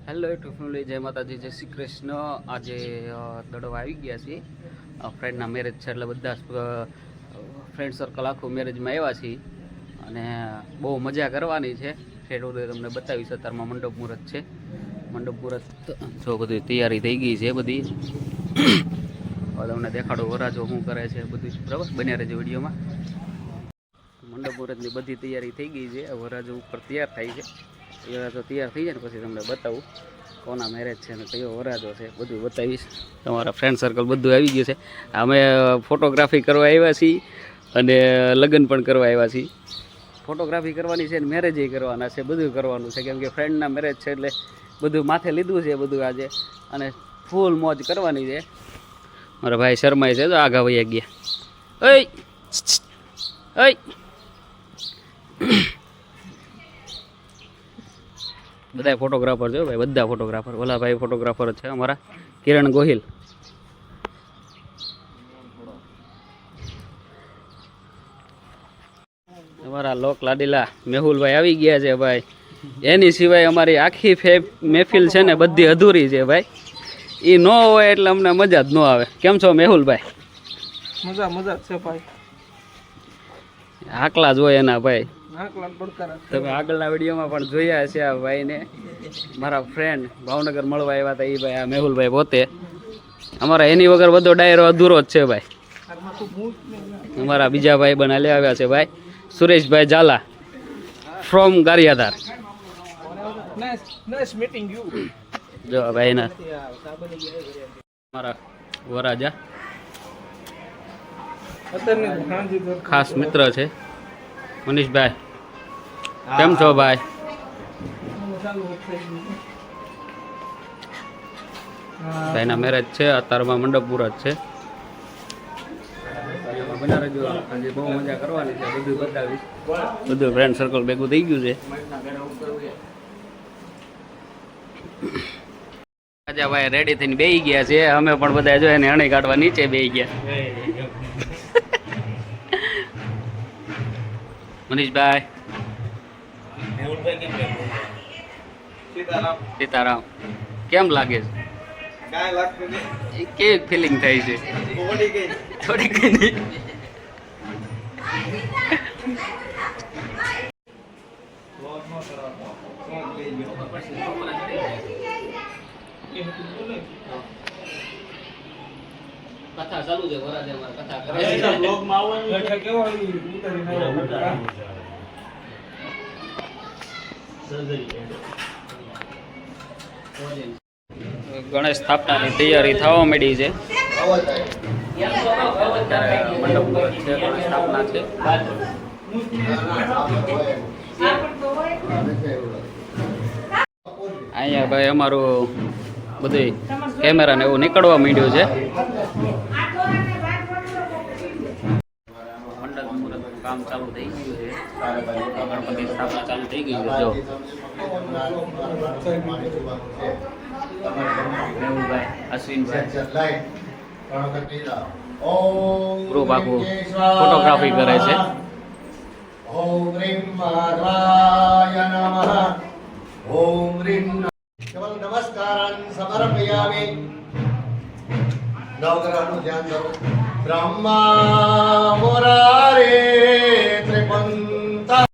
Hello YouTube family, જય માતાજી, જય શ્રી કૃષ્ણ। આજે દડવા આવી ગયા છીએ, ફ્રેન્ડના મેરેજ છે એટલે બધા ફ્રેન્ડ સર્કલ આખું મેરેજમાં આવ્યા છીએ અને બહુ મજા કરવાની છે। ઠેઠ ઉદય તમને બતાવીશ। અત્યારમાં મંડપ મુહૂર્ત છે। મંડપ મુહૂર્ત જો બધી તૈયારી થઈ ગઈ છે બધી। હવે તમને દેખાડો વરાજો શું કરે છે બધું, બરાબર? બન્યા રહેજો વિડીયોમાં। મંડપ મુહૂર્તની બધી તૈયારી થઈ ગઈ છે। વરાજો ઉપર તૈયાર થાય છે। વરાજો તૈયાર થઈ જાય ને પછી તમને બતાવું કોના મેરેજ છે ને કયો વરાજો છે, બધું બતાવીશ। તમારા ફ્રેન્ડ સર્કલ બધું આવી ગયું છે। અમે ફોટોગ્રાફી કરવા આવ્યા છીએ અને લગ્ન પણ કરવા આવ્યા છીએ। ફોટોગ્રાફી કરવાની છે ને મેરેજ કરવાના છે, બધું કરવાનું છે, કેમ કે ફ્રેન્ડના મેરેજ છે એટલે બધું માથે લીધું છે બધું આજે, અને ફૂલ મોજ કરવાની છે। મારા ભાઈ શર્માય છે તો આગા વૈયા ગયા। ઓય ઓય બધા ફોટોગ્રાફર છે ભાઈ, બધા ફોટોગ્રાફર। ઓલા ભાઈ ફોટોગ્રાફર છે અમારા કિરણ ગોહિલ। અમારા લોક લાડીલા મેહુલભાઈ આવી ગયા છે ભાઈ। એની સિવાય અમારી આખી મહેફિલ છે ને બધી અધૂરી છે ભાઈ। એ ન હોય એટલે અમને મજા જ ન આવે। કેમ છો મેહુલભાઈ? મજા મજા છે ભાઈ। આકલા જ હોય એના ભાઈ। તમે આગળના વિડીયોમાં પણ જોયા છે આ ભાઈને। મારા ફ્રેન્ડ ભાવનગર મળવા આવ્યા હતા એ ભાઈ, આ મેહુલભાઈ પોતે। અમારા એની વગર બધો ડાયરો અધૂરો જ છે ભાઈ। અમારા બીજા ભાઈ બન હાલે આવ્યા છે ભાઈ, સુરેશભાઈ ઝાલા ફ્રોમ ગારિયાધાર। જો ભાઈ ના મારા વરાજા ખાસ મિત્ર છે મનીષભાઈ। કેમ છો ભાઈ? ભાઈના મેરેજ છે, અત્યારમાં મંડપ મુહૂર્ત છે। આજે બહુ મજા કરવાની છે, બધું બતાવીશ। બધું ફ્રેન્ડ સર્કલ ભેગું થઈ ગયું છે। રાજા ભાઈ રેડી થઈને બેસી ગયા છે। અમે પણ બધા જો એને અણી કાઢવા નીચે બેસી ગયા। મનીષભાઈ, સીતારામ, કેમ લાગે છે? કેવી ફિલિંગ થાય છે? થોડી ઘણી કથા ચાલુ છે। વરાજા અમાર કથા કરે છે। બ્લોગમાં આવવાનું કેવો ગણેશ સ્થાપનાની તૈયારી થવા માંડી છે। સ્થાપના છે। અહીંયા ભાઈ અમારું બધું કેમેરા ને એવું નીકળવા માંડ્યું છે। મંડપ મુહૂર્તનું કામ ચાલુ થઈ ગયું છે। ગણપતિ સ્થાપના ચાલુ થઈ ગઈ છે। જો મેહુલભાઈ, અશ્વિનભાઈ ગ્રુપ આખું ફોટોગ્રાફી કરે છે। ઓમ રીમ માધવાય નમઃ। ઓમ રીમ કેવલ નમસ્કારાન સમર્પયામિ। નવગ્રહનું ધ્યાન કરો। બ્રહ્મા મુરારે ત્રિપંતા।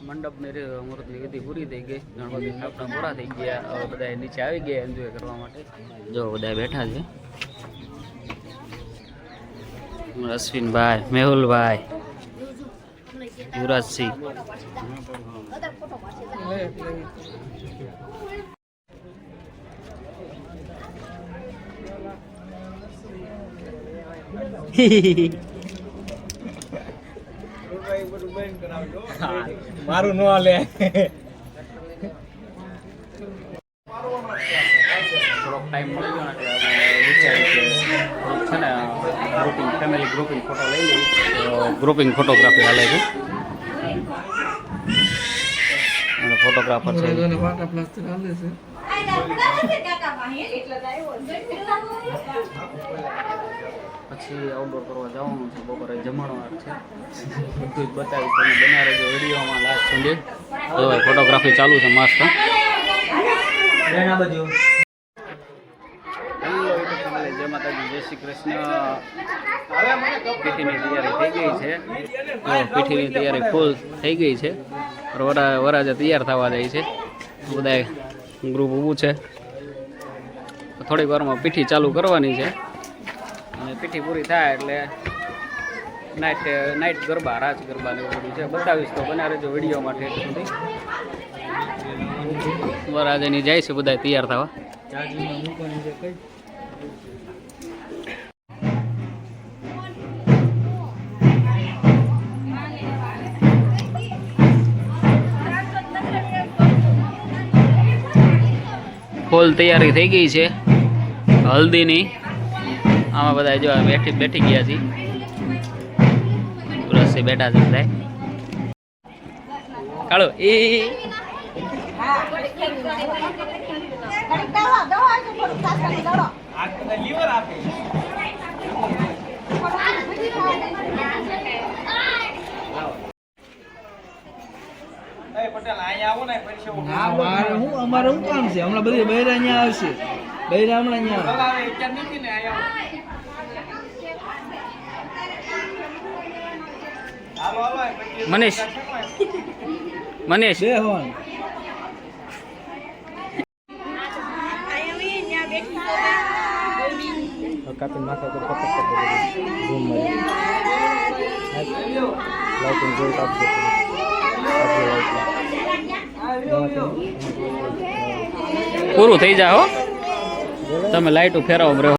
મંડપની મુહૂર્તની વિધિ પૂરી થઈ ગઈ। ગણપતિ સ્થાપના પૂરા થઈ ગયા। હવે બધા નીચે આવી ગયા એન્જોય કરવા માટે। જો બધા બેઠા છે। અશ્વિનભાઈ, મેહુલભાઈ, યુવરાજસિંહ। મારું નો હાલે। થોડોક ટાઈમ મળી ગયો એટલે વિચાર્યું કે છે ને ગ્રુપિંગ, ફેમિલી ગ્રુપિંગ ફોટો લઈ લઈએ। તો ગ્રુપિંગ ફોટોગ્રાફી હાલે છે। અને ફોટોગ્રાફર છે પછી આઉટડોર કરવા જવાનું છે। બપોરે જમણવાર છે, બધું જ બતાવીશ તમે। બના રહેજો વિડીયોમાં લાસ્ટ સુધી। તો ફોટોગ્રાફી ચાલુ છે મસ્ત। હેલો યુટ્યુબ ફેમિલી, જય માતાજી, જય શ્રી કૃષ્ણ. પીઠીની તૈયારી થઈ ગઈ છે. પીઠીની તૈયારી ફૂલ થઈ ગઈ છે. વરાજા તૈયાર થવા જાય છે. બધા ગ્રુપ ઊભું છે. થોડીક વારમાં પીઠી ચાલુ કરવાની છે અને પીઠી પૂરી થાય એટલે નાઇટ ગરબા, રાજ ગરબા ને એવું બધું છે. બતાવીશ તો બના રહેજો વિડીયોમાં ઠેઠ સુધી. વરાજાની જાય છે બધા તૈયાર થવા. ફૂલ તૈયારી થઈ ગઈ છે હલ્દીની. આમાં બધા જો બેઠી ગયા છે. રસી બેઠા છે બધા. કાળો એ અમારે શું કામ છે? હમણાં બધી બૈરા અહીંયા આવશે. બૈરા હમણાં અહીંયા મનીષ બે હોન. કાપી માથા તો પકડ રૂમ લાઈટિંગ જોઈ કાપજો. પૂરું થઈ જાય હો. તમે લાઈટો ફેરવો બ્રો.